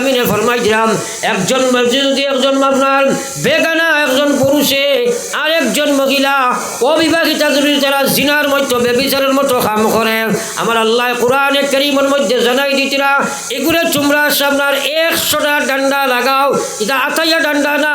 আলামিনে ফরমাই দিলাম একজন যদি একজন আপনার বেগানা একজন পুরুষে আর একজন মহিলা অবিবাহিতা যদি তারা জিনার মধ্যে বেবিচারের মতো কাম করে আমার আল্লাহ কোরআনে কারীমের মধ্যে জানাই দিতিরা এগুলো তোমরা আপনার 100টা ডান্ডা লাগাও। এটা আতাইয়া ডান্ডা না,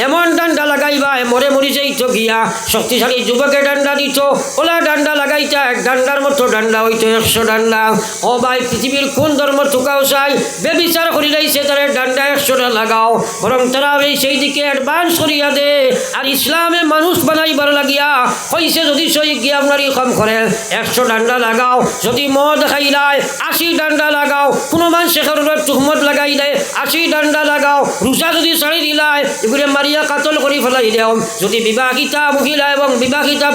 এমন ডান্ডা লাগাইবা মরে মরি যাইতো গিয়া শক্তিশালী যুবকের ডান্ডা দিত ওলা ডান্ডা লাগাইতা এক ডান্ডার মতো ডান্ডা হইতো 100 ডান্ডা। ও ভাই পৃথিবীর কোন ধর্ম ঠুকাও চাই বেবিচার করি লাইছে তারা ডান্ডা 100টা লাগাও, বরং তারা এই সেই দিকে অ্যাডভান্স করিয়া দে আর ইসলামে মানুষ বানাইবার লাগিয়া হইছে যদি সই গিয়া আপনারই কম করে 100 ডান্ডা লাগাও। যদি মদ খাইলাই 80 ডান্ডা লাগাও, কোনো মানুষের তুহমত লাগাইলে 80 ডান্ডা লাগাও। রোজা যদি ছাড়ি দিলাই এগুলো মারিয়া কাতল করে ফেলাই দেও। যদি বিবাহিতা মহিলা এবং বিবাহিতা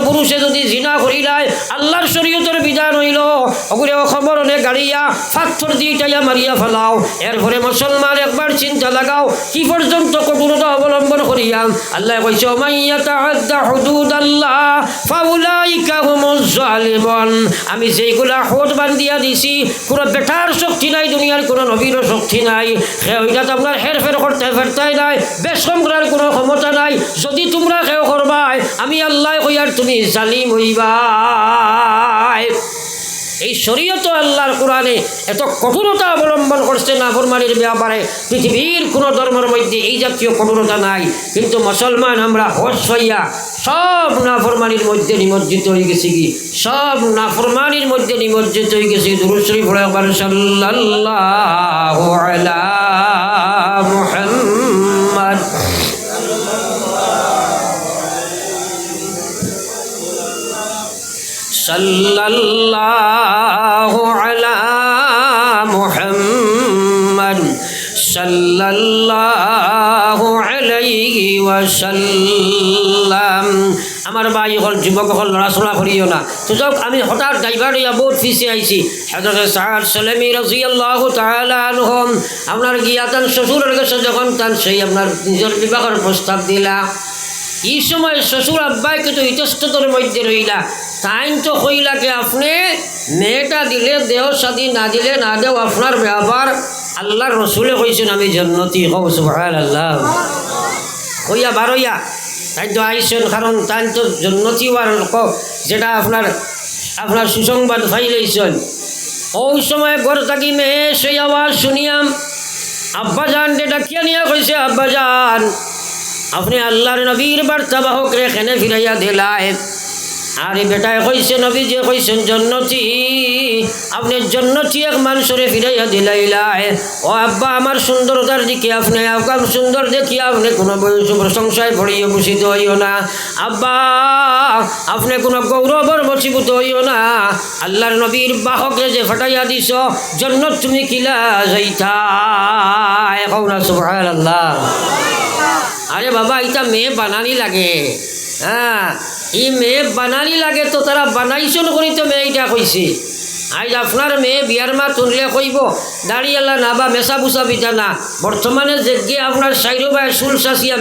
পুরুষে যদি জিনা করিলাই আল্লাহর শরীয়তের বিধান হইল ওগুলো খবর হলে গাড়িয়া পাথর দিয়ে টাইয়া মারিয়া ফেলাও। এরপরে মুসলমান একবার চিন্তা লাগাও কি পর্যন্ত কঠোরতা অবলম্বন করিয়া আল্লাহ কইছে মাইয়া তাআদ্দা হুদুদাল্লাহ ফাউলাইকা হুমুজ জালিমুন। আমি যেইগুলা হদ বান্ধিয়া দিছি কোনো বেটার শক্তি নাই, দুনিয়ার কোনো নবীর শক্তি নাই, ওইটা আপনার হেরফের করতে ফেরতাই নাই, বেশম করার কোনো ক্ষমতা নাই। যদি তোমরা কেউ করবাই আমি আল্লাহ কইয়ার তুমি জালিম হইবাই। এই শরীয়ত আল্লাহর কোরআনে এত কঠোরতা অবলম্বন করছে নাফরমানির ব্যাপারে পৃথিবীর কোনো ধর্মের মধ্যে এই জাতীয় কঠোরতা নাই। কিন্তু মুসলমান আমরা হোশ হইয়া সব নাফরমানির মধ্যে নিমজ্জিত হয়ে গেছি, কি সব নাফরমানির মধ্যে নিমজ্জিত হয়ে গেছি। দুরূদ শরীফ পড়ে একবার সাল্লাল্লাহু আলা মুহাম্মদ। সাল্লাল্লাহু আলা মুহাম্মদ সাল্লাল্লাহু আলাইহি ওয়াসাল্লাম। আমার ভাই হল যুবক হল লড়াচড়া করিও না। তো যাক আমি হঠাৎ ড্রাইভার ইয়া বহুত ফিসে আইছি। হযরত সাদ সালামি রাদিয়াল্লাহু তাআলা আনহু আপনার গিয়াতান শ্বশুরের কাছে যখন তান সেই আপনার নিজের বিবাহের প্রস্তাব দিলা এই সময় শ্বশুর আব্বাইকে তো ইতস্ততার মধ্যে রইলা, তাই তো কইলাকে আপনি মেয়েটা দিলে দেহ শাদী না দিলে না দেও আপনার ব্যাপার। আল্লাহর রসুলে কইছেন আমি জান্নাতি। কও সুবহানাল্লাহ। কইয়া বারইয়া তাই তো আইসেন, কারণ তাই তো জান্নাতি হওয়ার যেটা আপনার সুসংবাদ পাইলেইছেন। ওই সময় ঘর থাকি মেয়ে সেই আওয়াজ শুনিয়াম আব্বাজান ডাকিয়া নিয়ে কইছে আব্বাজান আপনি আল্লাহর নবীর বার্তা বাহক রেখেনে ফিরাইয়া দিলায়। আর এই বেটায় কইছে নবী যে কইছেন জন্নতি, আপনি জন্নতি এক মানুষরে ফিরাইয়া দিলাইলায়। ও আব্বা আমার সুন্দরতার দিকে আপনি আপনার সুন্দর দেখি আপনি কোনো প্রশংসায় ভরিয়ে বসিত হইও না। আব্বা আপনি কোনো গৌরবর বসীভূত হইও না। আল্লাহর নবীর বাহকরে যে ফাটাইয়া দিছ জন্নত তুমি কিলা যাইতা। সুবহানাল্লাহ। আরে বাবা এটা মেয়ে বানানি লাগে, হ্যাঁ এই মেয়ে বানানি লাগে তো তারা বানাইছন করি তো মেয়েটা কইছে। আজ আপনার মেয়ে বিয়ার মা তুললে কইব দাঁড়িয়ালা না বা মেশা বুসা বিটা না। বর্তমানে যে আপনার সাইড বা চুল চাচিয়া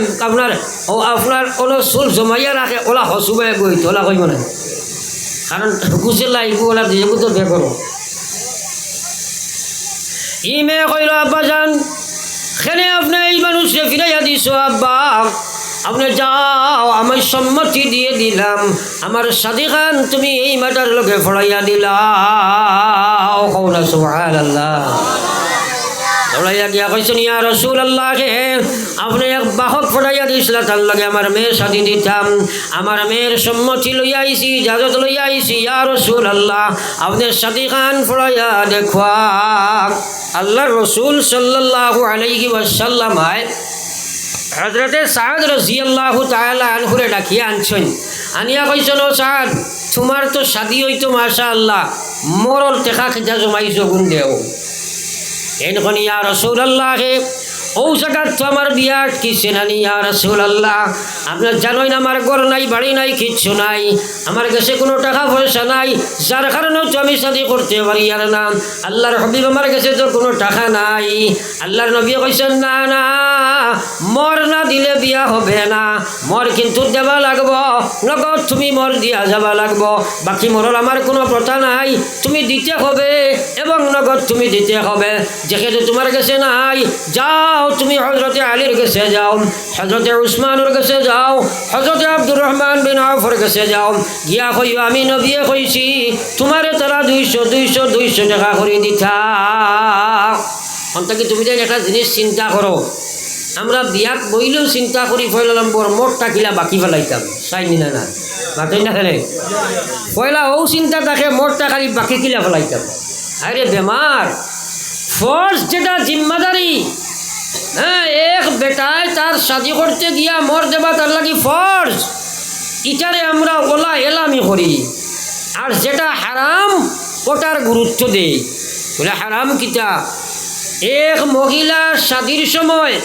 আপনার কোনো চুল জমাইয়া রাখে ওলা হসুবাই গই ওলা কইব না, কারণ গুছে লাইব ওলা দিয়ে তো বে করো। ই মেয়ে কইল আব্বা যান খেলে আপনি এই মানুষকে ফিরাইয়া দিছ আব্বা, আপনি যাও আমি সম্মতি দিয়ে দিলাম। আমার শাদী খান তুমি এই মাটার লোকে ফড়াইয়া দিলাও। কওনা সুবহানাল্লাহ। ফড়াইয়া গিয়া কইছেন ইয়া রাসূলুল্লাহ আপনি এক বাহক ফড়াইয়া দিছিলা তার লগে আমার মেয়ের শাদী দিতাম। আমার মেয়ের সম্মতি লইয়া আইছি, ইজাজত লইয়া আইছি। ইয়া রাসূলুল্লাহ আপনি শাদী খান ফড়াইয়া দেখুয়া। আল্লাহর রসুল সাল্লাল্লাহু আলাইহি ওয়াসাল্লাম হযরতে সাদ রাদিয়াল্লাহু তাআলা আনহুরে ডাকিয়া আনছেন। আনিয়া কইছেন ও সাদ তোমার তো শাদী হইতো মাশাআল্লাহ, মরল টেকা খেজা জমাইছো গুণ দেও। এনখন ইয়া রাসূলুল্লাহ ও জায়গার তো আমার বিয়া আটকিছে না ইয়া রাসূলুল্লাহ। আপনার জানোই না আমার ঘর নাই বাড়ি নাই কিচ্ছু নাই, আমার কাছে কোনো টাকা পয়সা নাই, যার কারণেও তো আমি শাদী করতে পারি আর না। আল্লাহর হাবিব আমার কাছে তো কোনো টাকা নাই। আল্লাহর নবী কইছেন না না মর না দিলে বিয়া হবে না, মর কিন্তু দেওয়া লাগবো, নগদ তুমি মর দিয়া যাবা লাগবো। বাকি মরর আমার কোনো প্রথা নাই, তুমি দিতে হবে এবং নগদ তুমি দিতে হবে। যেহেতু তোমার কাছে নাই, যাও তুমি হজরতে আলীর কাছে যাও, হজরতে উসমানের কাছে যাও, হজরতে আব্দুর রহমান বিন আউফের কাছে যাও, গিয়া কইও আমি নবিয়ে কইছি তোমারে তারা 200 টাকা করে দিতা। অন্তকি তুমি যে একটা জিনিস চিন্তা করো, আমরা বিয়াত বইলেও চিন্তা করি ফেলাম বর মোটটা কিলা বাকি ফেলাইতাম, চাইনি না না মাতই না খেলে পয়লা ও চিন্তা থাকে মোটটা খালি বাকি কিলা ফেলাইতাম। আরে বেমার ফর্জ যেটা জিম্মাদারি, হ্যাঁ এক বেটায় তার শাদি করতে গিয়া মর দেবা তার লাগি ফর্জ, ইটারে আমরা ওলা এলামি করি। আর যেটা হারাম ওটার গুরুত্ব দেই। বলে হারাম কিতা, এক মহিলার শাদির সময়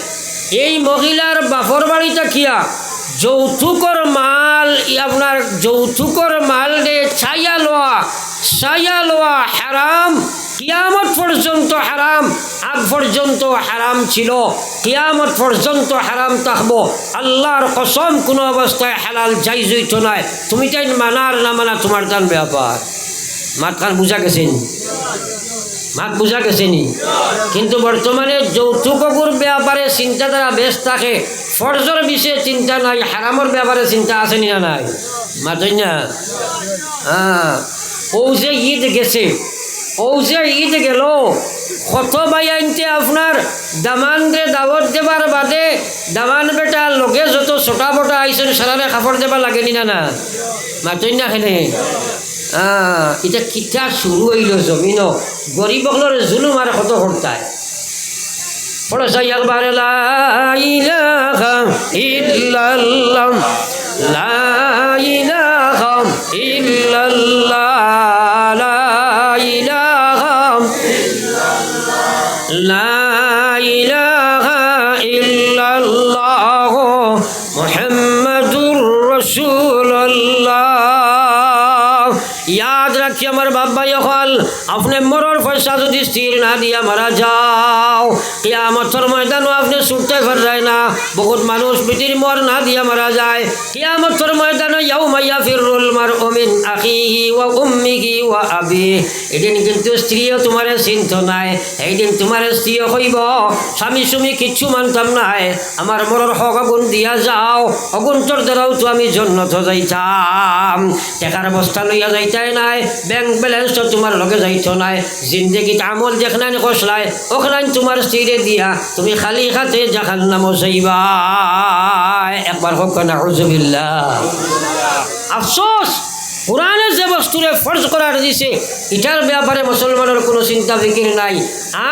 এই মহিলার বাপর বাড়িটা কিয়া যৌতুকর মাল, আপনার যৌতুকর মাল রে ছায়া লওয়া হারাম, কিয়ামত পর্যন্ত হারাম, আগ পর্যন্ত হারাম ছিল, কিয়ামত পর্যন্ত হারাম থাকবো। আল্লাহর কসম কোনো অবস্থায় হালাল জাইজ হইত নয়। তুমি তাই মানার না মানা তোমার তান ব্যাপার। মাত খান বুঝা গেছেন, মাত বুঝা গেছেনি। কিন্তু বর্তমানে যৌতুকর ব্যাপারে চিন্তাধারা বেশ থাকে, ফরজর বিষয়ে চিন্তা নাই, হারামর ব্যাপারে চিন্তা আসেনি না নাই, মাতই না। হ্যাঁ ও যে ঈদ গেছে, ও যে ঈদ গেল, কত বাইনতে আপনার দামান দে দাওয়াত দেবার বাদে দামান বেটা লগে যত ছোটা বটা আইসেন সারারে কাপড় দেবা লাগেনি না না, মাতই না খেলে। এটা কিতা শুরু হইল জমিন, গরিব হলের জুলুম আর কত হরতায়। পড়াশাই একবার লা ইলাহা ইল্লাল্লাহ, লা ইলাহা ইল্লাল্লাহ, লা ইলাহা ইল্লাল্লাহ, লা ইলাহা ইল্লাল্লাহ মুহাম্মাদুর রাসূলুল্লাহ। याद रखिए हमारे बाबा यखल अपने मरर पैसा यदि स्थिर ना दिया मारा जाओ कियामतर मैदानों आपने छुटते फिर रहे ना। बहुत मानुष बिटिर मर ना दिया मारा जाए कियामतर मैदानों यौमा याफिरुल मर'उ मिन अखीही व उम्मिही व अबीही। এদিন কিন্তু স্ত্রীও তোমার চিন্তা নাই, এইদিন তোমার স্ত্রীও কইব স্বামী সুমি কিচ্ছু মানতাম নাই, আমার মরর হক আগুন দিয়া যাও, অগুন্তর দ্বারাও তো আমি জন্নত যাইতাম। টাকার বস্তা লইয়া যাইতাই নাই, ব্যাংক ব্যালেন্স তো তোমার লগে যাইতো নাই, জিন্দগিতে আমল যেখানে কষলাই ওখানে তোমার স্ত্রীরে দিয়া তুমি খালি খাতে জাহান্নাম যাইবা। একবার হোক না আউযুবিল্লাহ। আফসোস কোরআনে যে বস্তুরে ফরজ করার দিছে এটার ব্যাপারে মুসলমানের কোনো চিন্তা ফিকির নাই।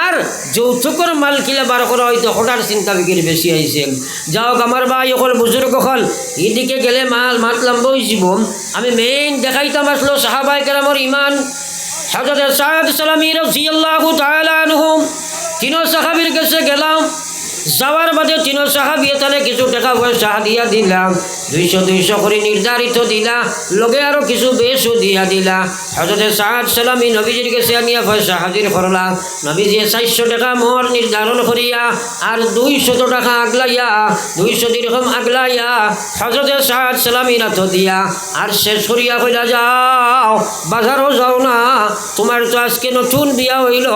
আর যৌতুকর মাল কিলা বার করা হয়তো ওটার চিন্তা ফিকির বেশি আইছে। যাও আমার ভাই অকল বুজুর্গ হল এদিকে গেলে মাত লম্বা হয়েছিব। আমি মেইন দেখাইতাম আসলো সাহাবায়ে কেরামের ইমান। হযরত সাদ সালামী রাদিয়াল্লাহু তাআলা আনহু তিনো সাহাবীর কাছে গেলাম, যাওয়ার বাদে তিনো সাহাবী তাহলে কিছু টাকা পয়সা দিয়া দিলাম, 200 করে নির্ধারিত দিলা, লগে আরো কিছু বেশও দিয়া দিলা। হযরত সাদ সালামী নবীজির কাছে আনিয়া পয়সা হাজির করলাম। নবীজি 400 টাকা মোহর নির্ধারণ করিয়া আর 200 টাকা আগলাইয়া 200 দিরহাম আগলাইয়া হযরত সাদ সালামী রাত দিয়া আর শেষ করিয়া কইলা যাও বাজারও যাও না, তোমার তো আজকে নতুন বিয়া হইল,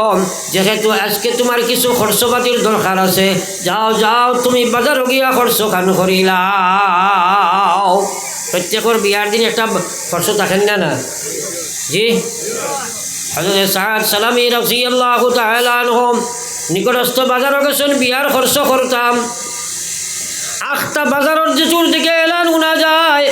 যেহেতু আজকে তোমার কিছু খরচপাতির দরকার আছে, যাও যাও তুমি বাজারও গিয়া খরচ খান করিলাও। প্রত্যেকের বিয়ার দিন একটা খরচ থাকেন না না জি। হযরত সাদ সালামী রাদিয়াল্লাহু তাআলা আনহু নিকটস্থ বাজারও গেছেন বিয়ার খরচ করতাম। আখটা বাজারের যেচুর দিকে এলান উনা যায়,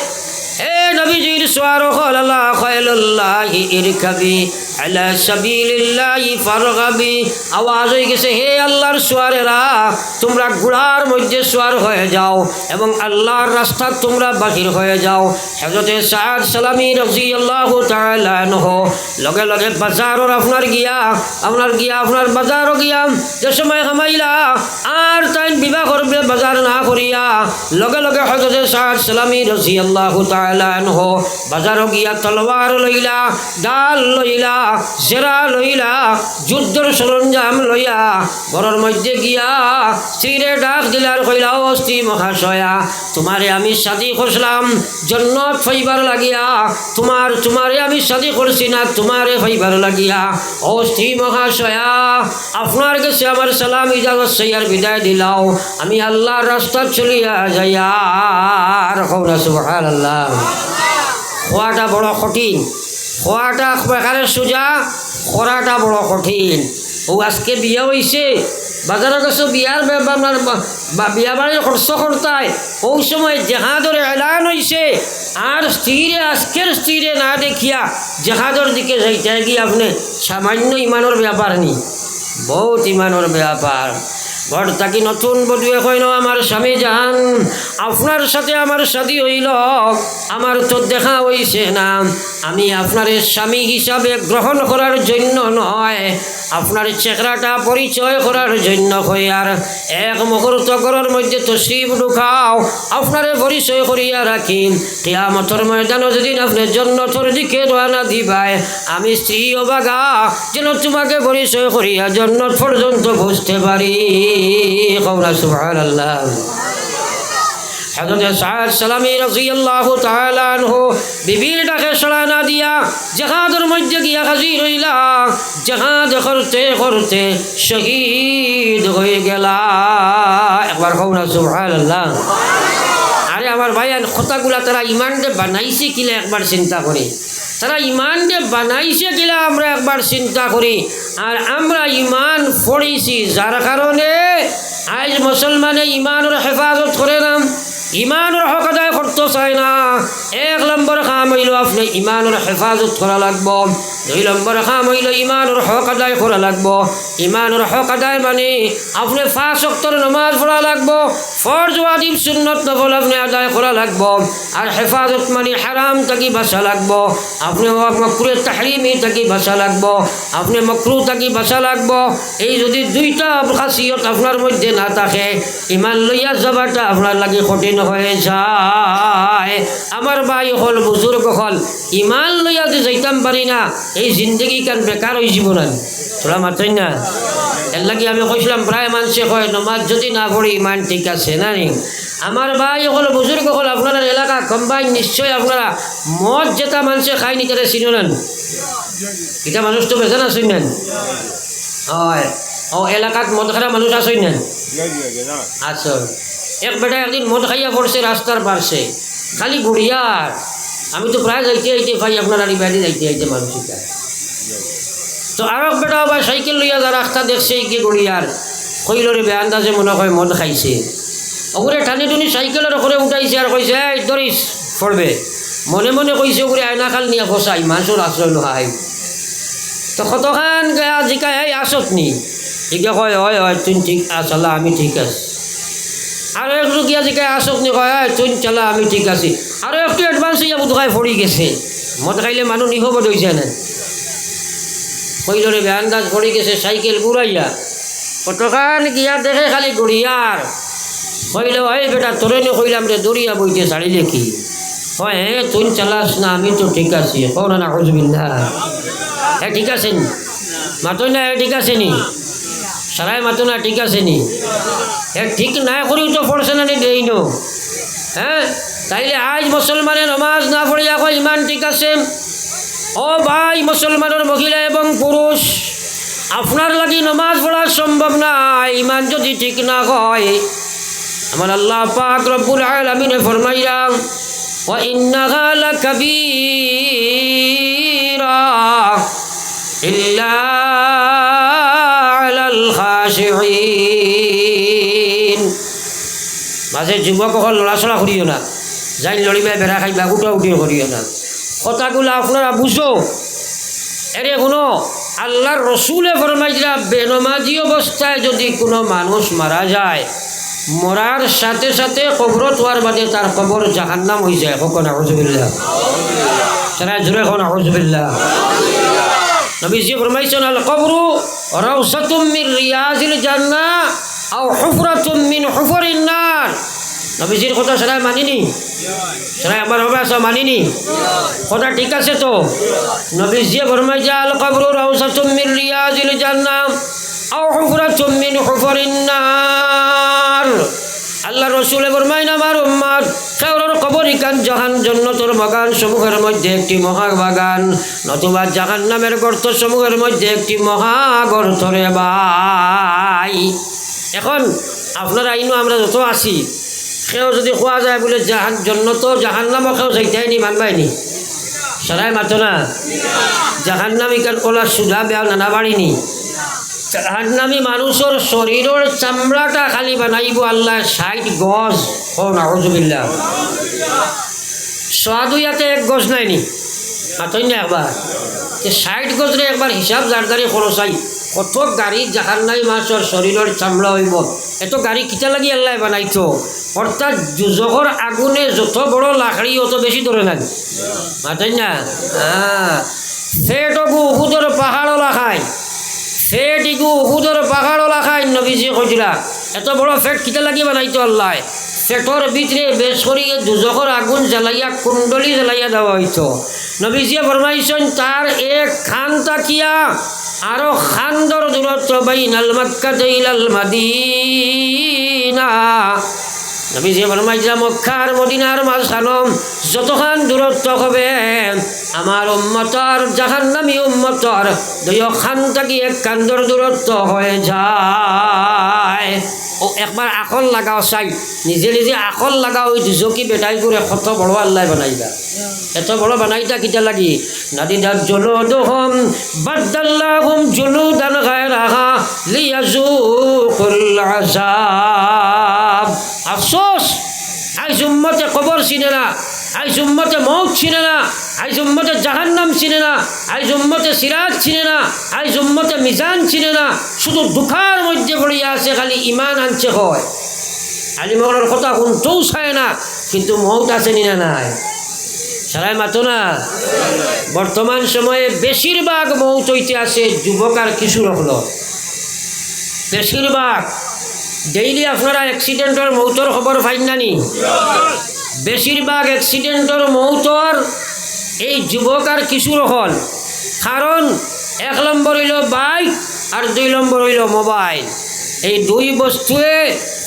হে নবীজির সোয়ার খালাল্লাহ খায়লুল্লাহি ইরকাবি আলা সাবিলিল্লাহি ফারগাবি। আওয়াজ হয়ে গেছে হে আল্লাহর সোয়ারেরা তোমরা ঘোড়ার মধ্যে সোয়ার হয়ে যাও এবং আল্লাহর রাস্তা তোমরা বাহির হয়ে যাও। হযরত সাদ সালামী রাদিয়াল্লাহু তাআলা আনহু লগে লগে বাজারর আপনার বাজারও গিয়া যে সময় কামাইলা আর তাই বিবাহ করবে বাজার না করিয়া লগে লগে হযরত সাদ সালামী রাদিয়াল্লাহু তাআলা আনহু বাজারও গিয়া তলোয়ার লইলা, ডাল লইলা, জেরা লইলা যুদ্ধর সরঞ্জাম লইয়া ঘরের মধ্যে গিয়া স্ত্রীরে ডাক দিলার কইলা ও স্ত্রী মহাশয়া তোমারে আমি শাদি করছিলাম জন্নত ফাইবার লাগিয়া তোমারে আমি শাদি করছি না তোমারে ফাইবার লাগিয়া ও স্ত্রী মহাশয়া আপনার কাছে আমার সালাম ইজাজত সৈয়ার বিদায় দিলাও আমি আল্লাহর রাস্তা চলিয়া যাইয়া সুবহানাল্লাহ। খোয়াটা বড় কঠিন, খোয়াটা বেকারে সোজা, করাটা বড় কঠিন। ও আজকে বিয়া হয়েছে বাজারের কাছে বিয়ার বিয়া বাড়ির খরচ করতায় ওই সময় জেহাদর এলান হয়েছে আর স্ত্রীরে আজকের স্ত্রীরে না দেখিয়া জেহাদর দিকে যাইতে গিয়ে আপনি সামান্য ইমানোর ব্যাপার নি, বহুত ইমানোর ব্যাপার। ঘর থাকি নতুন বধুয়ে কইল আমার স্বামী জান আপনার সাথে আমার শাদী হইল, আমার তো দেখা হইছে না, আমি আপনার স্বামী হিসাবে গ্রহণ করার জন্য নয়, আপনার চেহারাটা পরিচয় করার জন্য হইয়ার এক মুহূর্ত ঘরের মধ্যে তশরিফ ঢুকাও, আপনারে পরিচয় করিয়া রাখি, কিয়ামতের ময়দানে যেদিন আপনি জান্নাতের দিকে রওনা দিবাই আমি স্ত্রী অবাগা যেন তোমাকে পরিচয় করিয়া জান্নাত পর্যন্ত বুঝতে পারি। কওলা সুবহানাল্লাহ। হযরত সাদ সালামী রাদিয়াল্লাহু তাআলা আনহু বিবির ডাকে সাড়া না দিয়া জিহাদের মধ্যে গিয়া হাজির হইলা, জিহাদ করতে করতে শহীদ হয়ে গেলা। একবার কওলা সুবহানাল্লাহ। আরে আমার ভাইয়ান কথাগুলা তারা ইমানকে বানাইছে কিলা একবার চিন্তা করি, তারা ইমানকে বানাইছে কিলা আমরা একবার চিন্তা করি। আর আমরা ইমান পড়েছি যার কারণে আজ মুসলমানে ইমানের হেফাজত করে না, ইমানের হক আদায় করতে চায় না। এক নম্বর কাম হইল আপনি ইমানের হেফাজত করা লাগব, দুই নম্বর কাম হইল ইমানের হক আদায় করা লাগব। ইমানের হক আদায় মানে আপনি 5 ওয়াক্তের নামাজ পড়া লাগব, ফরজ ওয়াজিব সুন্নত নফল আপনি আদায় করা লাগব। আর হেফাজত মানে হারাম থাকি বাঁচা লাগব, আপনি মকরুহ তাহরিমি থাকি বাঁচা লাগব, আপনি মকরুহ থাকি বাঁচা লাগব। এই যদি দুইটা খাসিয়ত আপনার মধ্যে না থাকে ইমান লইয়া যাবাটা আপনার লাগে কঠিন হয়ে যায়। আমার ভাই হল বুজুর্গ হল ইমান লইয়া যে যাইতাম পারি না এই জিন্দগি কান বেকার হয়ে যাব না, তোরা মাত্রই না। এর লাগে আমি কইছিলাম প্রায় মানুষে কয় নমাজ যদি না পড়ি ইমান ঠিক আছে না নি। আমার ভাই হল বুজুর্গ হল আপনার এলাকা কম্বাই নিশ্চয় আপনারা মদ যেটা মানুষে খায়নি তারা চিনো নেন, এটা মানুষ তো বেজান আসেন নেন। হয় ও এলাকাত মদ খারা মানুষ আসেন নেন, আচ্ছা। এক বেটা একদিন মদ খাইয়া পড়ছে রাস্তার পাশে, খালি গুড়িয়ার। আমি তো প্রায় যাইতে যাইতে ভাই আপনার আর বাড়ি যাইতে যাইতে মানুষ তো আর এক বেটা আবার সাইকেল লইয়া যা রাস্তা দেখছে কি গুড়িয়ার কইলরে বেআন্দাজে মনে হয় মদ খাইছে, ওগুলো টানি টুনি সাইকেলের ওপরে উঠাইছে আর কইছে এই ধরিস পড়বে। মনে মনে কইছে ওগুলো আয়না খাল নিয়ে ফসাই মানুষের আশ্রয় লোহাই। তো কতখান গা জিকা এই আসত নি জিকা কয় হয় হয় তুই ঠিক আসালা আমি ঠিক আছি। আরও একটু গিয়া জিকায় আসক নি কয় তুই চালা আমি ঠিক আছি। আরও একটু অ্যাডভান্স হইয়া বোধহয় পড়ি গেছে, মদ খাইলে মানুষ নিহবদ হয়েছে না। কইলরে বেআন্দাজ পড়ি গেছে সাইকেল ঘুরাইয়া, কতখান গিয়া দেখে খালি গড়িয়ার। কইলে এই বেটা তোরে নি কইলাম রে দরিয়া বইতে ছাড়িলে কি হয়, হ্যাঁ তুই চালাস না আমি তো ঠিক আছি। কও না হুজুবিল্লাহ, হ্যাঁ ঠিক আছে নি মাতই না, ঠিক আছে নি সারাই মাতো না ঠিক আছে নি, হ্যাঁ ঠিক না করিও তো পড়ছে না নি দেই নো। হ্যাঁ তাইলে আজ মুসলমানে নমাজ না পড়িয়া কয় ইমান ঠিক আছে। ও ভাই মুসলমানের মহিলা এবং পুরুষ আপনার লাগি নমাজ পড়া সম্ভব না, ইমান যদি ঠিক না হয়। আমার আল্লাহ পাক রব্বুল আলামিন ফরমাইরা ওয়া ইন্নাহা লাকাবীরা ইল্লা আলাল খাশিঈন। মাঝে যুবক হল লড়াচড়া করিও না, যাই লড়িবা বেড়া খাইবা উঠা উঠিও করিও না। কথাগুলো আপনারা বুঝো। এরে কোনো আল্লাহর রসুলে ফরমাইরা বেনমাজি অবস্থায় যদি কোনো মানুষ মারা যায়, মরার সাথে সাথে কবরত হওয়ার বাদে তার কবর জাহান্নাম হয়ে যায়। কখন আউযুবিল্লাহ, সারা জোরে কোন আউযুবিল্লাহ। নবীজি ফরমাইছেন আল কবরু রাউসাতুম মিন রিয়াজিল জান্নাহ আও হুফরাতুম মিন হুফরিন নার। নবীজির কথা সারাই মানিনি, সারাই আমার হবে আসা মানিনি, কথা ঠিক আছে তো? নবীজি ফরমাই যে আল কবরু রাউসাতুম মিন রিয়াজিল জান্নাহ আও হুফরাতুম মিন হুফারিন নার। আল্লাহ রসুলে ফরমাইন আমার উম্মত কারোর কবরিকান জাহান জান্নাতের বাগান সমূহের মধ্যে একটি মহাবাগান, নতুবা জাহান্নামের গর্ত সমূহের মধ্যে একটি মহাগর্ত রে ভাই। এখন আপনারা আইনো আমরা যত আছি সেও যদি খোয়া যায় বলে জান্নাত জাহান্নামও খেয়েও যাইতেই মানবাইনি, সারাই মাতো না। জাহান্নাম ইকান কলা সুধা বেয়া নানা বাড়িনি। জাহান্নামী মানুষের শরীরের চামড়াটা খালি বানাইব আল্লাহ 60 গজ। ও নাউজুবিল্লাহ, সোয়াদু ইয়াতে 1 গজ নাইনি, মাতই না একবার 60 গজরে একবার হিসাব জারদারি খরচাই কত গাড়ি জাহান্নামী মানুষের শরীরের চামড়া হইব। এত গাড়ি কিতা লাগি আল্লাহ বানাইতো, অর্থাৎ দুজখর আগুনে যত বড় লাকড়ি অত বেশি ধরে না, মাতই না। ফেটকু উহুদের পাহাড় লাখায়, ফেট ইগু উহুদের পাহাড় লাখায় নবীজি কইরা। এত বড় ফেট কিতা লাগি বানাইতো আল্লাহ, ফেটর ভিতরে বেশ করিয়ে দুজখর আগুন জ্বালাইয়া কুণ্ডলি জ্বালাইয়া দেওয়া হইতো। নবীজি ফরমাইছেন তার এক খান তাকিয়া আরো খান্দর দূরত্ব বাইনাল মক্কা ইলাল মাদিনা। নবীজি ফরমাইছে মক্কা আর মদিনার মাঝখানে যতখান দূরত্ব হবে আমার উম্মতর জাহান্নামী উম্মতর 2 খান থাকি 1 কান্দর দূরত্ব হয়ে যায়। ও একবার আকল লাগাও চাই, নিজে নিজে আকল লাগাও, ওই দুজকি বেটাই করে কত বড় আল্লাহ বানাইবা, এত বড় বানাইতা কিতা লাগি। নাদিদাত জুলুদুহুম বাদদাল্লাহুম জুলুদান গায়রাহা লিয়াযুকুল আযাব। আফসোস আইজ উম্মতে কবর চিনে না, আইজ উম্মতে মৌত চিনে না, আইজ উম্মতে জাহান্নাম চিনে না, আইজ উম্মতে সিরাত চিনে না, আইজ উম্মতে মিজান চিনে না। শুধু দুঃখার মধ্যে পড়িয়া আছে, খালি ইমান আনছে হয়, আলিমগরের কথা শুনতেও চায় না, কিন্তু মৌত আছে নিনা নাই, সারাই মাতো না। বর্তমান সময়ে বেশিরভাগ মৌত হইতে আছে যুবক আর কিশোর হল, বেশিরভাগ। ডেইলি আপনারা অ্যাক্সিডেন্টর মৌতর খবর পাইন নানি? বেশিরভাগ অ্যাক্সিডেন্টর মৌতর এই যুবক আর কিশোর হল। কারণ 1 নম্বর হইল বাইক আর 2 নম্বর হইল মোবাইল। এই 2 বস্তুয়ে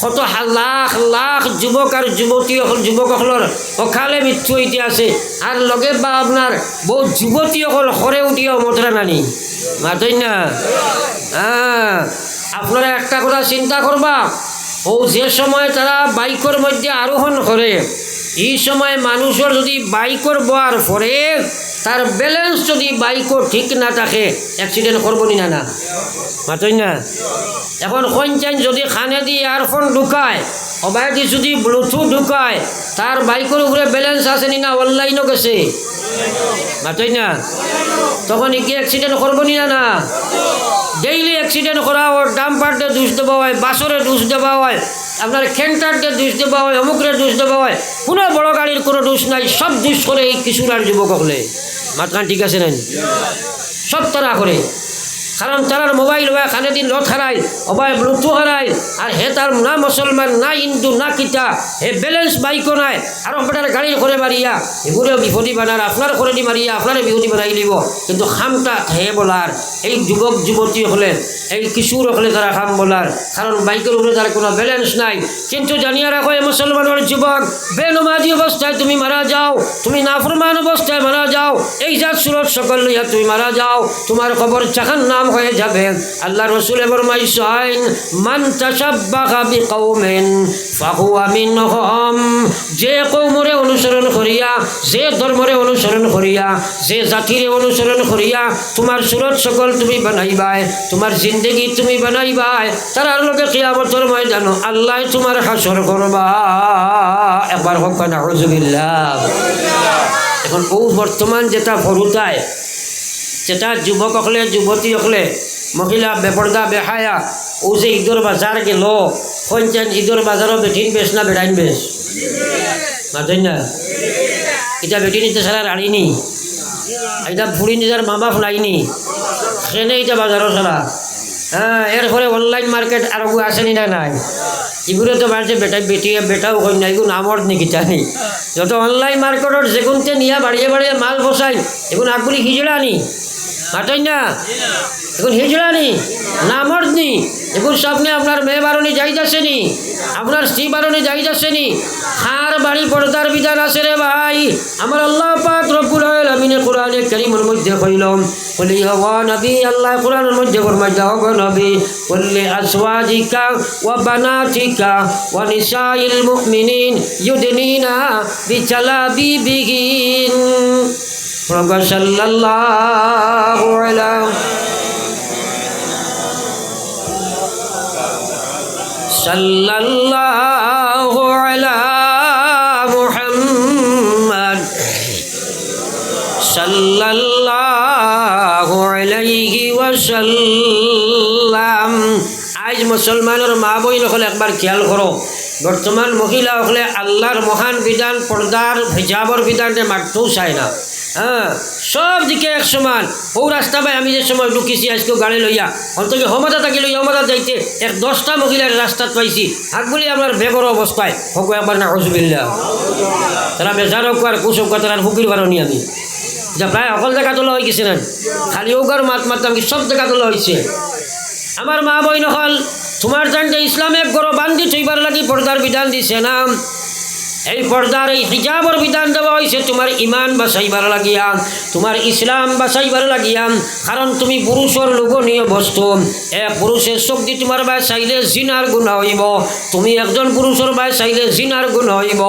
কত লাখ লাখ যুবক আর যুবতী যুবকসকলের অকালে মৃত্যু হইতে আছে। আর লগে বা আপনার বহু যুবতীসকল সরে উঠিয়া মতরা নানি, মাতই না। আপনারা একটা কথা চিন্তা করবা, ও যে সময় তারা বাইকের মধ্যে আরোহণ করে, এই সময় মানুষের যদি বাইকের বোয়ার পরে তার ব্যালেন্স যদি বাইকও ঠিক না থাকে অ্যাক্সিডেন্ট করবো না, না মাতই না। এখন কইনচাইন যদি খানে দিয়ে ইয়ারফোন ঢুকায়, অবায়দি যদি ব্লুটুথ ঢুকায়, তার বাইকের উপরে ব্যালেন্স আছে না অনলাইনও গেছে, মাতই না। তখন কি অ্যাক্সিডেন্ট করবো না, না। ডেইলি অ্যাক্সিডেন্ট করা হয়, ডাম্পার দিয়ে দোষ দেওয়া হয়, বাসরে দোষ দেওয়া হয়, আপনার খেন্টার দিয়ে দোষ দেওয়া হয়, অমুকরে দোষ দেওয়া হয়, কোনো বড় গাড়ির কোনো দোষ নাই, সব দোষ করে এই কিশোর আর যুবক হলে। মাতখান ঠিক আছে নাই? সব তারা করে, কারণ তারার মোবাইল হয় খানে দিন লত হারায়, অবায় ব্লুটুথ হারায়, আর হে তার না মুসলমান না হিন্দু না কিতা, হে ব্যালেন্স বাইকও নাই, আর আপনার গাড়ি করে মারিয়া এগুলো বিপদী বানার, আপনার করে দি মারিয়া আপনারে বিপদী বানাই দিব। কিন্তু খামটা হে বলার এই যুবক যুবতী হলে, এই কিশোর হলে তারা খাম বলার, কারণ বাইকের উপরে তার কোনো ব্যালেন্স নাই। কিন্তু জানিয়া রাখো এই মুসলমানের যুবক, বেনমাজি অবস্থায় তুমি মারা যাও, তুমি নাফরমান অবস্থায় মারা যাও, এই জাত সুরত সকল লইয়া তুমি মারা যাও, তোমার খবর জাহান্নাম হয়ে যাবে। আল্লাহ রসুল ফরমাইছেন মান তাশাব্বাহা বিকওমিন ফাহুয়া মিনহুম। যে কওমরে অনুসরণ করিয়া, যে ধর্মরে অনুসরণ করিয়া, যে জাতিরে অনুসরণ করিয়া তোমার সুরত সকল তুমি বানাইবাই, তোমার জিন্দগি তুমি বানাইবাই, তার লগে কিয়ামতের ময়দান আল্লাহ তোমার হাসর করবা। একবার হোক না নাউজুবিল্লাহ। এখন ও বর্তমান যেটা ফরুতায়, যেটা যুবক হলে যুবতী হলে মহিলা বেপর্দা বেহায়া, ও যে ঈদর বাজার গেল, কইছেন ঈদর বাজারও বেঠিন বেশ না বেড়াইন বেশ, মাতেন না। এটা বেটি নিতে সারা রাড়িনি, এটা ফুড়ি নিজার মা বাপ নাইনি, সেনে এটা বাজারও সারা। হ্যাঁ, এরপরে অনলাইন মার্কেট আরো আসেনি না নাই, এগুলো তো বাড়ছে বেটাও কন্যা এগুলো নামর নাকি জানি যত অনলাইন মার্কেটত যেগুনতে নিয়ে বাড়িয়ে বাড়িয়ে মাল বসাই এগুলো আগগুলি হিজড়া নি মাতই না এখন হিজড়া নি নামর নি এগুলো সামনে আপনার মেয়ে বারণী যাই যাচ্ছেনি আপনার স্ত্রী বারণী যাই যাচ্ছেনি হার বাড়ি পর্দার বিধান আছে রে ভাই আমার আল্লাহ পাক রব্বুল আলামিন কোরআনে কারীমের মধ্যে কইলাম বলি ওয়া নবী আল্লাহ কোরআনের মধ্যে ফরমায় দাও গো নবী বললে আসওয়াজিকা ওয়া বানাতিকা ওয়া নিসাইল মুমিনিন ইউদনিনা বিজালাবিবিহিন প্রভু সাল্লাল্লাহু আলাইহি সাল্লাল্লাহু আলা মুহাম্মদ সাল্লাল্লাহু আলাইহি ওয়াসাল্লাম। আজ মুসলমানের মা বইন হলে একবার খেয়াল করো বর্তমান মহিলা হলে আল্লাহর মহান বিধান পর্দার হিজাবর বিধানটা মারতেও চায় না। হ্যাঁ সব দিকে এক সমান ও রাস্তা ভাই আমি যে সময় ঢুকিছি আজকেও গাড়ি লইয়া অন্তকে হমাদা থাকি লইয়া হমাদা যাইতে 10টা মহিলার রাস্তাত পাইছি হাতগুলি আমার বেগর অবস্থায় হোক একবার না হজবিল্লা তারা বেজার হোক আর কুশ হোক তারা হুকির বারণী আমি যা প্রায় অকল জায়গা তোলা হয়ে গেছে না খালি ওগার মাত মারতাম কি সব জায়গা তোলা হয়েছে। আমার মা বই নকল তোমার জানতে ইসলামে গরো বান্ধি থইবার লাগি পর্দার বিধান দিছে না এই পর্দার এই হিজাবর বিধান দেওয়া হয়েছে তোমার ইমান বাঁচাইবার লাগিয়া তোমার ইসলাম বাঁচাইবার লাগিয়া কারণ তুমি পুরুষের লোভনীয় বস্তু পুরুষের শক্তি তোমার বাই চাইলে জিনার গুণা হইব তুমি একজন পুরুষের বাই চাইলে জিনার গুণা হইব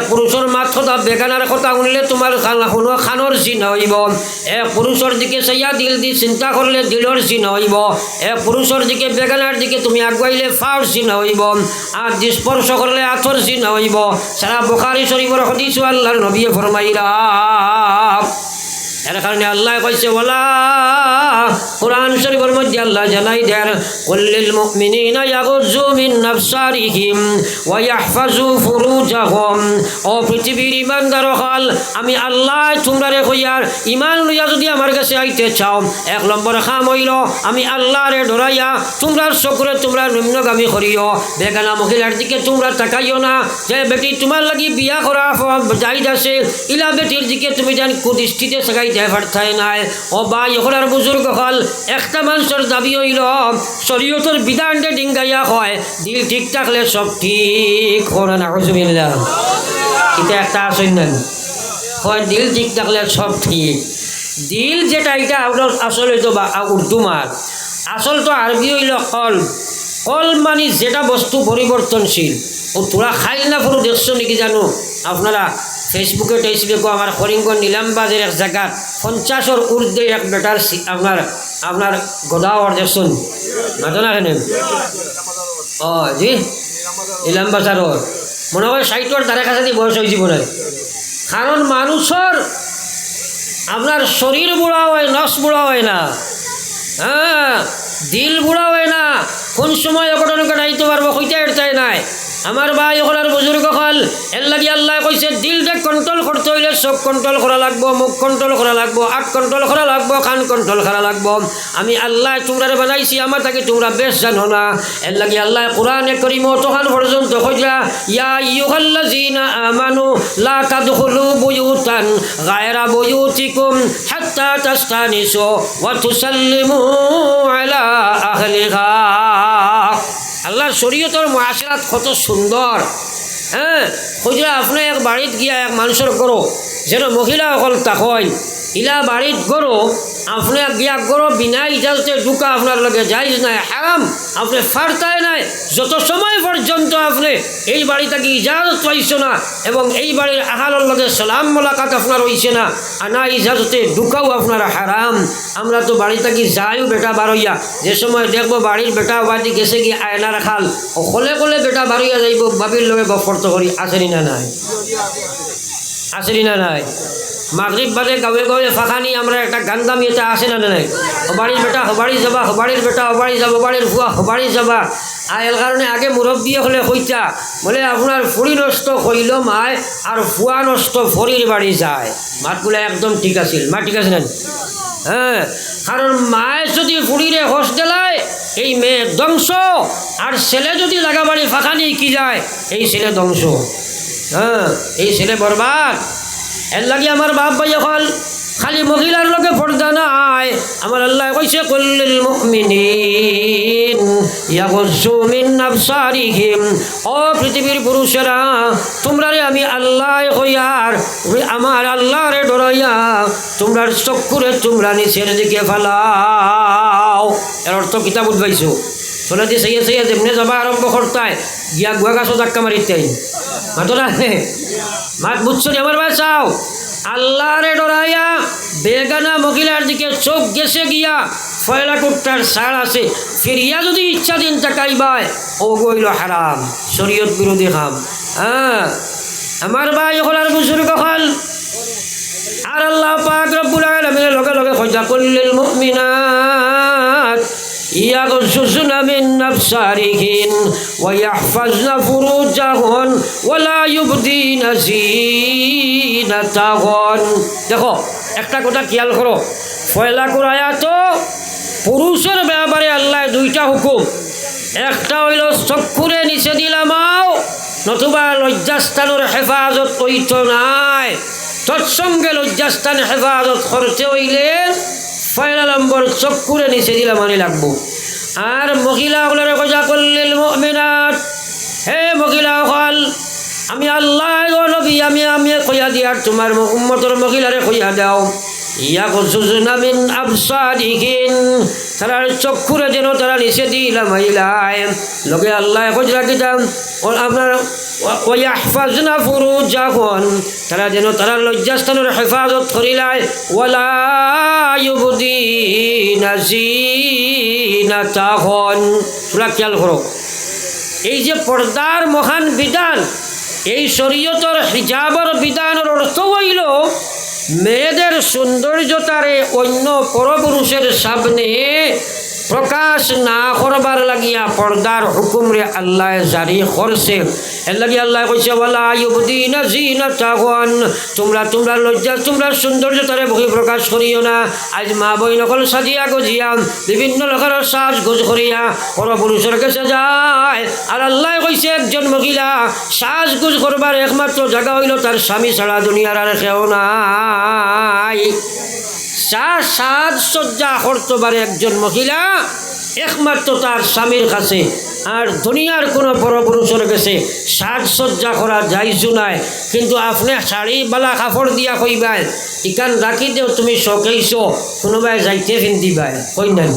পুরুষের মাথা বেগানার কথা শুনলে তোমার শুনো খানোর জিনা হইব পুরুষের দিকে চাইয়া দিল দি চিন্তা করলে দিলর জিনা হইব পুরুষের দিকে বেগানার দিকে তুমি আগুয়াইলে ফাওর জিনা হইব আর স্পর্শ করলে আথর জিনা হইব। সারা বুখারী শরীফের হাদিস আল্লাহর নবী ফরমাইলা এর কারণে আল্লাহ কইছে ওয়ালা কোরআন শরীফের মধ্যে আল্লাহ জানাই দেন কুল্লিল মুমিনিনা ইয়াগুযু মিন আবসারিহিম ওয়া ইয়াহফাজু ফুরুজাহুম ও পৃথিবীর ইমানদার হল আমি আল্লাহ তোমরা কইয়ার ইমান লইয়া যদি আমার কাছে আইতে চাও 1 নম্বর কাম হইল আমি আল্লাহরে ডরাইয়া তোমরা চকুরে তোমরা নিম্নগামী করিও বেগানা মহিলার দিকে তোমরা তাকাইও না যে বেটি তোমার লাগি বিয়া করা যাইদ আছে ইলা বেটির দিকে তুমি জান কুদৃষ্টিতে সাগাই পারতাই নাই ও ভাই হলার বুজুর্গ হল একটা মানুষের দাবি হইল শরীয়তের বিধানটা ডিঙ্গাইয়া হয় দিল ঠিক থাকলে সব ঠিক হয় না হুজুবিল্লাহ এটা একটা আসেন না হয় দিল ঠিক থাকলে সব ঠিক দিল যেটা এটা আসলে তো উর্দু মার আসল তো আরবি হইল কল কল মানে যেটা বস্তু পরিবর্তনশীল ও তোরা খাই না পুরো দেখছো নাকি জানো আপনারা ফেসবুকে টেসবুকে আমার করিমগঞ্জ নিলামবাজের এক জায়গাত 50-এর ঊর্ধ্বে এক বেটার আপনার গোদাওয়ার দেখছেন মাতো না কেন ও জি নিলামবাজারর মনে হয় 60-এর ধারে কাছাকাছি বয়স হয়ে যাব না কারণ মানুষের আপনার শরীর বুড়া হয় নস বুড়া হয় না হ্যাঁ দিল বুড়া হয় না কোন সময় অঘটন ঘটাইতে পারবো কইতে এরতাই নাই আমার ভাই হলার বুজুর্গ হল এর লাগি আল্লাহ কইছে দিলটা কন্ট্রোল করতে হইলে চোখ কন্ট্রোল করা লাগবো মুখ কন্ট্রোল করা লাগবো আট কন্ট্রোল করা লাগবো কান কন্ট্রোল করা লাগবো আমি আল্লাহ তোমরা বানাইছি আমার তাকে তোমরা বেশ জানো না এর লাগি আল্লাহ কোরআনে কারীম তখন পর্যন্ত কইলা ইয়া আইয়ুহাল্লাযীনা আমানু লা তাদখুলু বুয়ুতান গায়রা বুয়ুতিকুম হাত্তা তাস্তানিসু ওয়া তুসাল্লিমু আলা আহলিহা। আল্লাহর শরীয়তের মুআশারাত কত সুন্দর। হ্যাঁ খুঁজরা আপনি এক বাড়িত গিয়া এক মানুষের গরো যেন মহিলা অকল তাকয় ইলা বাড়িত গরো আপনি গিয়া গরো বিনা ইজাজতে ঢুকা আপনার লগে যাইজ নাই হারাম আপনি ফারতাই নাই যত সময় পর্যন্ত আপনি এই বাড়ি থেকে ইজাজত পাইছ না এবং এই বাড়ির আহালের লগে সালাম মোলাকাত আপনার হইছে না আনা ইজাজতে ঢুকাও আপনার হারাম। আমরা তো বাড়ি থেকে যাইও বেটা বারইয়া যে সময় দেখবো বাড়ির বেটা বাড়ি গেছে কি আয়না রাখাল কলে কলে বেটা বারইয়া যাইব বাবির লগে গফরত করি আসেনি না নাই আসেনি না নাই মাগরিব বাদে গাঁৱে গাঁৱে ফাঁকানি আমরা একটা গান দামি এটা আসে না নাই, হবাড়ির বেটা হবাড়ি যাবা, হবাড়ির বেটা হবাড়ি যাবা, হবাড়ির ফুয়া হবাড়ি যাবা। আর এর কারণে আগে মুরব্বী হলে কইতা বলে আপনার ফুড়ি নষ্ট হইল মায় আর ফুয়া নষ্ট ফরির বাড়ি যায়। মাতগুলো একদম ঠিক আছিল, মা ঠিক আছে না? হ্যাঁ, কারণ মায় যদি ফুড়িরে হস দেলায় এই মেয়ে ধ্বংস, আর ছেলে যদি লাগা বাড়ি ফাঁকা নিয়ে কি যায় এই ছেলে ধ্বংস। হ্যাঁ, এই ছেলে বরবাদ। এর লাগে আমার বাপ ভাই এখন খালি মহিলার লোকে পর্দা নাই। আমার আল্লাহ কইছে কুল্লিল মুমিনিন ইয়াগুজ্জু মিন আবসারিহিম, ও পৃথিবীর পুরুষেরা তোমরা রে আমি আল্লাহ কইয়ার, তুমি আমার আল্লাহরে ডরাইয়া তোমরার চক্ষুরে তোমরা নিচের দিকে ফেলাও। এর অর্থ কিতাব উঠবাইছো চলে দিয়ে চাইয়া চাইয়া যেমনি যাবা আরম্ভ করতায় গিয়া গুয়া গাছও ধাক্কা মারিতাই মাতো না মাত বুঝছো আমার ভাই চাও আল্লাহরে ডরাইয়া বেগানা মহিলার দিকে চোখ গেছে গিয়া ফয়লা কুট্টার সার আছে ফিরিয়া যদি ইচ্ছা দিন তাকাইবায় ও গইল হারাম, শরীয়ত বিরোধী খাম। হ্যাঁ, আমার ভাই হলার বুজুর্গ হল আর আল্লাহ পাক রব্বুল আলামিনের লগে লগে কইতা কুল্লিল মুমিনাত ইয়াগুজ্জুনা মিন আবসারিহিন ওয়া ইয়াহফাজনা ফুরুজাহুন ওয়া লা ইউবদিনা যিনাতাহুন। দেখো একটা কথা খেয়াল করো, ফয়লা কুরায়া তো পুরুষের ব্যাপারে আল্লাহ দুইটা হুকুম, একটা হইল চক্ষুরে নিচে দিলামাও নতুবা লজ্জাস্থানের হেফাজত কইত নাই, তৎসঙ্গে লজ্জাস্থান হেফাজত করতে হইলে পয়লা নম্বর চক্ষুরে নিচে দিলাম মানে লাগবো। আর মহিলাগুলোর কথা করলিল মুমিনাত, হে মহিলাসকল আমি আল্লাহ নবী আমি কইয়া দিয়ার তোমার উম্মতের মহিলারে কইয়া দাও ইয়াগুজ্জুনা মিন আবসারিহিন, তারার চক্ষুরে যেন তারা নিচে দিলাম মহিলায় লগে আল্লাহ কইরা কিতাম আপনার ওয়াহফাজনা ফুরুজাহুন, তারা যেন তারা লজ্জাস্থানের হেফাজত করিলায় ওয়ালা ইউবদিনা যিনাতাহুন। তোমরা খেয়াল করো এই যে পর্দার মহান বিধান, এই শরীয়তের হিজাবর বিধানের অর্থ হইল মেয়েদের সৌন্দর্যতারে অন্য পরপুরুষের সামনে প্রকাশ না করবার লাগিয়া পর্দার হুকুমরে আল্লাহ জারি করছে। এর লাগে আল্লাহ কইছে ওয়ালা ইউবদিনা যিনাতাহুন, তোমরা লজ্জা তোমরা সৌন্দর্যতারে বহি প্রকাশ করিও না। আজ মা বই নকল সাজিয়া গজিয়া বিভিন্ন লোকের সাজ গোজ করিয়া পরপুরুষের কাছে যায়। আর আল্লাহ কইছে একজন মহিলা সাজ গোজ করবার একমাত্র জায়গা হইল তার স্বামী ছাড়া দুনিয়ার আর কেউ নাই। সাজসজ্জা করতে পারে একজন মহিলা একমাত্র তার স্বামীর কাছে, আর দুনিয়ার কোনো পরপুরুষের কাছে সাজসজ্জা করা যাইজু নাই। কিন্তু আপনি শাড়ি বালা কাপড় দিয়া কইবাই ইকান রাখি দেও তুমি শোকেইছ কোনোবাই যাইতে ফিন্দিবাই কই নাই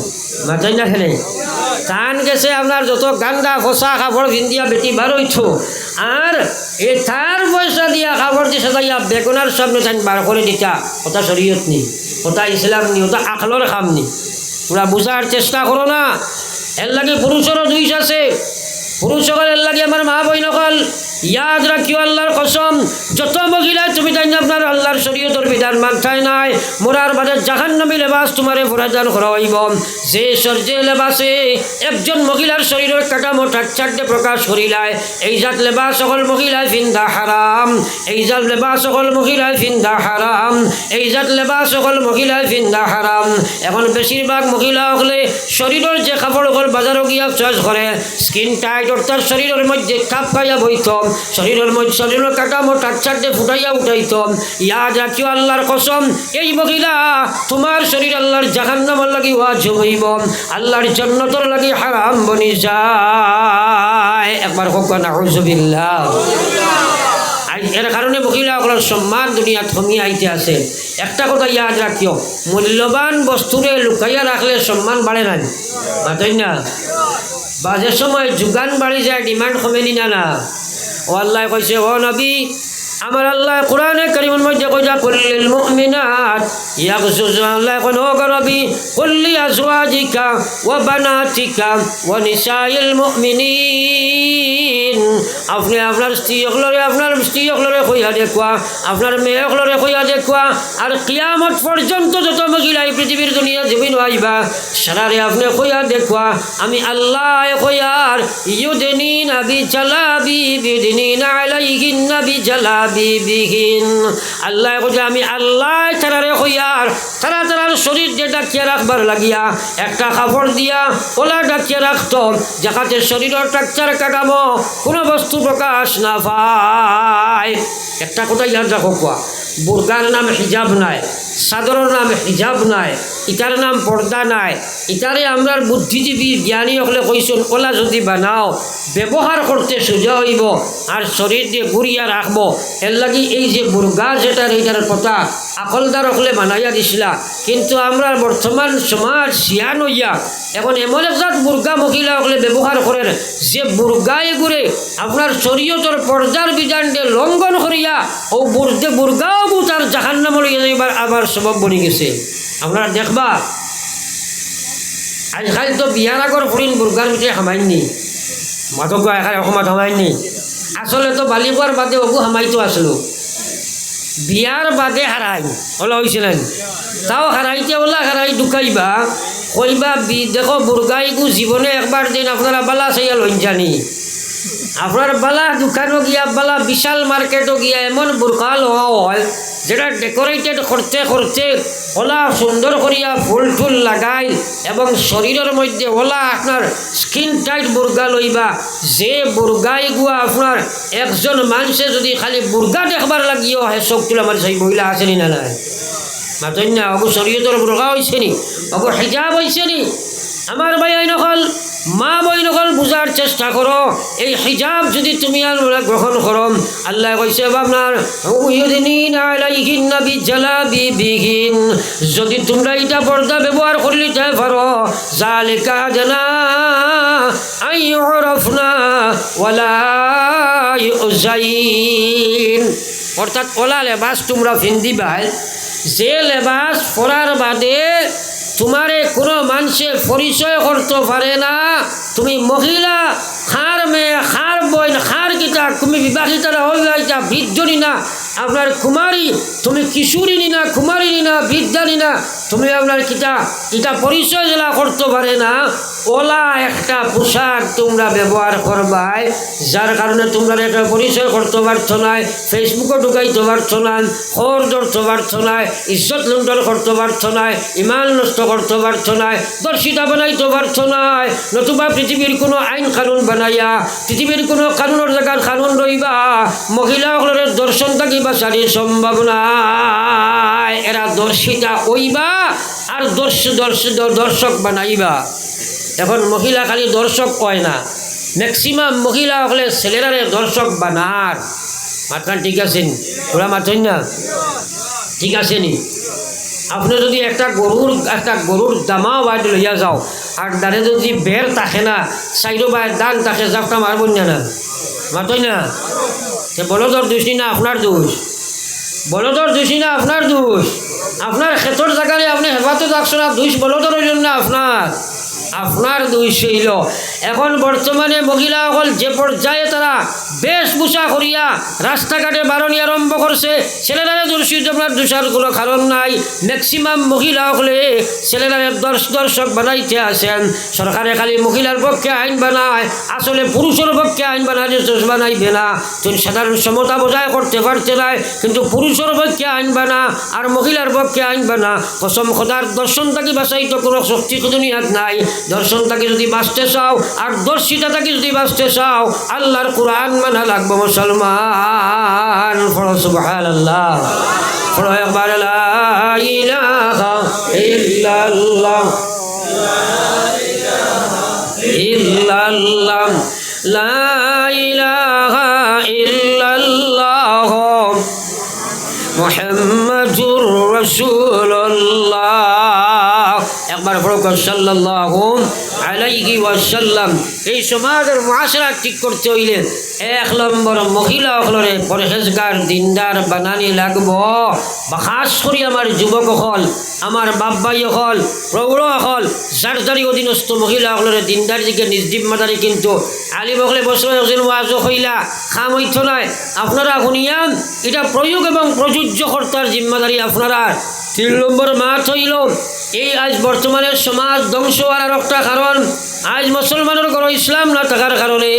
মাথায় না খেলে কান গেছে আপনার যত গান্দা ফসা কাপড় ফিন্দিয়া বেটি বার হইছ, আর এ তার পয়সা দিয়া কাপড় দিয়ে সাজাইয়া বেগুনার সামনে তাই বার করে দিতা, ওটা শরীয়ত নি, ওটা ইসলাম নি, ওটা আকলর কাম নি। ওরা বুঝার চেষ্টা করো না। এর লাগে পুরুষেরও দুইশ আছে, পুরুষ সকল এর লাগে আমার মা বই নকল ইয়াদ রাখিও আল্লাহর কসম যত মহিলা তুমি জানি আপনার আল্লাহর শরীয়তের বিধান মানতায় নাই মোরার বাজার জাহান্নামী লেবাস তোমারে পরিধান করা হইব। যে লেবাসে একজন মহিলার শরীরের কাঠামো ঠাট্টাটে প্রকাশ করিলায় এই জাত লেবাস সকল মহিলায় ফিন্দা হারাম, এই জাত লেবাস সকল মহিলায় ফিন্দা হারাম, এই জাত লেবাস সকল মহিলায় ফিন্দা হারাম। এখন বেশিরভাগ মহিলা হলে শরীরের যে কাপড় সকল বাজারও গিয়া চয়েস করে স্কিন টাইট অর্থাৎ শরীরের মধ্যে কাপ খাইয়া বইত, শরীরের কাঠামো টাট্টাটে ফুটাইয়া উঠাইত। ইয়াদ রাখিও আল্লাহর কসম এই মহিলা তোমার শরীর আল্লাহর জাহান্নামের লাগি ওয়াজিব হইব, আল্লাহর জান্নাতের লাগি হারাম বনি যায়। একবার হোক নাউযুবিল্লাহ। এর কারণে মহিলাগুলোর সম্মান দুনিয়া থমি আইতে আছে। একটা কথা ইয়াদ রাখিও, মূল্যবান বস্তুরে লুকাইয়া রাখলে সম্মান বাড়ে না, বাতই না বাজের সময় যোগান বাড়ি যায় ডিমান্ড কমে নি না। ও আল্লাহ কইছে ও নবী আমার আল্লাহ কোরআনে কারীমের মধ্যে কইয়া কুল্লিল মুমিনাত ইয়াগযুযু আল্লাহ কোন গরবি কুল্লি আজওয়াজিকা ওয়া বানাতিকা ওয়া নিসাইল মুমিনিন আপনি আপনার স্ত্রীগুলোরে কইয়া দেখুয়া আপনার মেয়েগুলোরে কইয়া দেখুয়া আর কিয়ামত পর্যন্ত যত মহিলা এই পৃথিবীর দুনিয়া জমিন আইবা সারারে আপনি কইয়া দেখুয়া আমি আল্লাহ কইয়ার ইউদিনিনা বিজালাবি বিদিনিনা আলাইহিন্না বিজালাবিবিহিন আল্লাহ কইয়া আমি আল্লাহ তারারে কইয়ার তারার শরীর যে ডাকিয়া রাখবার লাগিয়া একটা কাপড় দিয়া ওলা ডাকিয়া রাখত যাতে শরীরের টাকচার কাটামো কোনো বস্তু প্রকাশ না পায় একটা কথা ইয়াদ রাখো কোয়া বুরকার নাম হিজাব নাই চাদরের নাম হিজাব নাই ইটার নাম পর্দা নাই ইটারে আমরার বুদ্ধিজীবী জ্ঞানী হলে কইসুন ওলা যদি বানাও ব্যবহার করতে সোজা হইব আর শরীর দিয়ে ঘুরিয়া রাখবো এর লাগি এই যে বুর্গা যেটার এইটার কথা আকলদার হলে বানাইয়া দিছিলা কিন্তু আমরা বর্তমান সমাজ শিয়ান হইয়া এখন এমন একজাত বুর্গা মহিলা হলে ব্যবহার করেন যে বুর্গায় ঘুরে আপনার শরীয়তের পর্দার বিধান দিয়ে লঙ্ঘন করিয়া ও বুর্গাও তার জাহান্নাম লইয়া যাইবার আবার সবব বনি গেছে আপনারা দেখবা আজকাল তো বিয়ার আগর ফুরিন বুর্গার ভিতরে হামাইনি মাদক এখানে অসমত হামাইনি আসলে তো বালিপুয়ার বাদে অগু হামাইতো আসলো বিয়ার বাদে হারাই ওলা হয়েছিলেন তাও হারাইতে ওলা হারাই ঢুকাইবা কইবা দেখো বুর্গাইগু জীবনে একবার দিন আপনারা বালা চাইয়া লইন জানি আপনার বালা দোকানও গিয়া বালা বিশাল মার্কেটও গিয়া এমন বুর্কা লওয়া হয় যেটা ডেকোরেটেড করতে করতে ওলা সুন্দর করিয়া ফুল টুল লাগাই এবং শরীরের মধ্যে ওলা আপনার স্কিন টাইট বুর্গা লইবা যে বুর্গাই গুয়া আপনার একজন মানুষে যদি খালি বুর্গা দেখবার লাগিও হয় চোখ তুলা মানে সেই মহিলা আসেনি না নাই মাতন না অগু শরীয়তের বুর্গা হয়েছে নি অগু হিজাব হয়েছে নি আমার ভাই নকল মা বই নকল বুঝার চেষ্টা করো এই হিজাব যদি তুমি আর গ্রহণ করো আল্লাহ কইছে আপনার যদি তোমরা এটা পর্দা ব্যবহার করলে যাই পারো জালিকা জানা আইয়ুরফনা ওয়ালা ইউজাইন অর্থাৎ ওলা লেবাস তোমরা ফিন্দিবাই যে লেবাস পরার বাদে তোমারে কোনো মানুষে পরিচয় করতে পারে না তুমি মহিলা খার মেয়ে খার বইন খার কিতা তুমি বিবাহিতারা হয়ে যাইতা বৃদ্ধনি না আপনার কুমারী তুমি কিশোরী না কুমারী না বৃদ্ধানি না তুমি আপনার কিতা এটা পরিচয় জেলা করতে পারে না ওলা একটা পোশাক তোমরা ব্যবহার করবাই যার কারণে তোমরা একটা পরিচয় করতে পারছো না ফেসবুকে ঢুকাইতে পারছো না খবর ধরতে পারছো না ইজ্জত লুণ্ঠন করতে পারছো না ইমান নষ্ট করতে পারছো না দর্শিতা বানাইতে পারছো না নতুবা পৃথিবীর কোনো আইন কানুন বানাইয়া পৃথিবীর কোনো কানুনের জায়গার কানুন রইবা মহিলাসকলের দর্শন থাকিবা সারি সম্ভব নাই এরা দর্শিতা হইবা আর দর্শক বানাইবা এখন মহিলা খালি দর্শক কয় না ম্যাক্সিমাম মহিলা হলে ছেলেরারে দর্শক বানার মাত্রা ঠিক আছে নি ওরা মাত্রই না ঠিক আছে নি আপনি যদি একটা গরুর দামাও বাইরে লইয়া যাও আর দাঁড়ে যদি বের থাকে না সাইডো বাই দান থাকে জাপটা মারবেন না মাত্রই না সে বলদর দোষ না আপনার দোষ বলদর দোষ না আপনার দোষ আপনার ক্ষেতর জায়গায় আপনি হেফাজত রাখছো না দোষ বলদর হইল না আপনার দোষ হইল এখন বর্তমানে মহিলাসকল যে পর্যায়ে তারা বেশভূষা করিয়া রাস্তাঘাটে বারণী আরম্ভ করছে ছেলেরা দর্শিত আপনার দোষার কোনো কারণ নাই ম্যাক্সিমাম মহিলাসকলে ছেলেরা দর্শক বানাইতে আসেন সরকারে খালি মহিলার পক্ষে আইন বানায় আসলে পুরুষের পক্ষে আইন বানায় দোষ বানাইবে না তুমি সাধারণ সমতা বজায় করতে পারতে নাই কিন্তু পুরুষের পক্ষে আইন বানা আর মহিলার পক্ষে আইন বানা কসম খোদার দর্শন থাকি বাঁচাইতে কোনো শক্তি দুনিয়াত নাই দর্শন থাকি যদি বাঁচতে চাও আর দর্শিতা থাকি যদি বাঁচতে চাও আল্লাহর কোরআন মানা লাগবে মুসলমান পড়ো সুবহানাল্লাহ পড়ো একবার লা ইলাহা ইল্লাল্লাহ ইল্লাল্লাহ লা ইলাহা ইল্লাল্লাহ মুহাম্মাদুর রাসূলুল্লাহ একবার পড়ো সাল্লাল্লাহু আলাইহি ওয়াসাল্লাম। এই সমাজের মুআশারা ঠিক করতে হইলে 1 নম্বর মহিলা হলরে পরহেজগার দিনদার বানানি লাগব। বা খাস করে আমার যুবক হল, আমার বাব্বাই হল, প্রৌঢ় হল, জারজারি অধীনস্থ মহিলা হলরে দিনদার দিকে নিজ জিম্মাদারি। কিন্তু আলিম হলে বছর একজন ওয়াজ হইলা খাম হইত নয়, আপনারা শুনিয়ান এটা প্রয়োগ এবং প্রযোজ্য কর্তার জিম্মাদারি আপনারা। 3 নম্বর মাত হইল এই আজ বর্তমানের সমাজ ধ্বংস হওয়ার একটা কারণ, আজ মুসলমানের ঘর ইসলাম না থাকার কারণে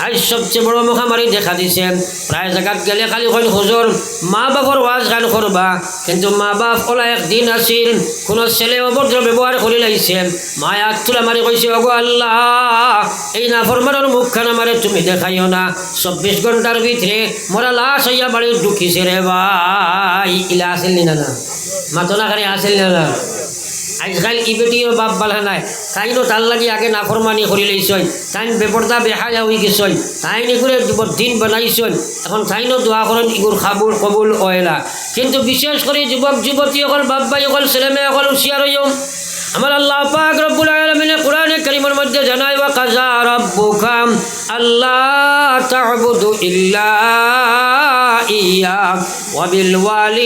আজ সবচেয়ে বড় মহামারী দেখা দিছে। প্রায় জায়গাত গেলে খালি কইন হুজুর মা বাপর ওয়াজ গান করবা, কিন্তু মা বাপ ওলা একদিন আসিল কোনো ছেলে অভদ্র ব্যবহার করে লাইছে, মায় হাত তুলে মারি কইছে ওগো আল্লাহ এই নাফরমানের মুখখান আমারে তুমি দেখাইও না, 24 ঘন্টার ভিতরে মোরা লাশ হইয়া বাড়ি ঢুকিছে রে ভাই। ইলা আসেল নি না মাতনা করে আসেল না। আজকাল ই বেটিও বাপ বালা নাই, তাইনও তার লাগি আগে নাফরমানি করি লইছই, তাইন বেপর্দা বেহায়া হয়ে গেছই, তাইন এগুলো দিন বানাইছই, এখন তাইনও দোয়া করেন ইগুর খাবুল কবুল ওয়েলা। কিন্তু বিশেষ করে যুবক যুবতী সকল বাপ ভাই সকল ছেলে মেয়ে সকল হুঁশিয়ার হইও। আমার আল্লাহ পাক রব্বুল আলামিন কোরআনে কারীমের মধ্যে জানায় ওয়া কাযা রাব্বুকা আল্লা তা'বুদু ইল্লা ইয়্যা ওয়া বিল ওয়ালি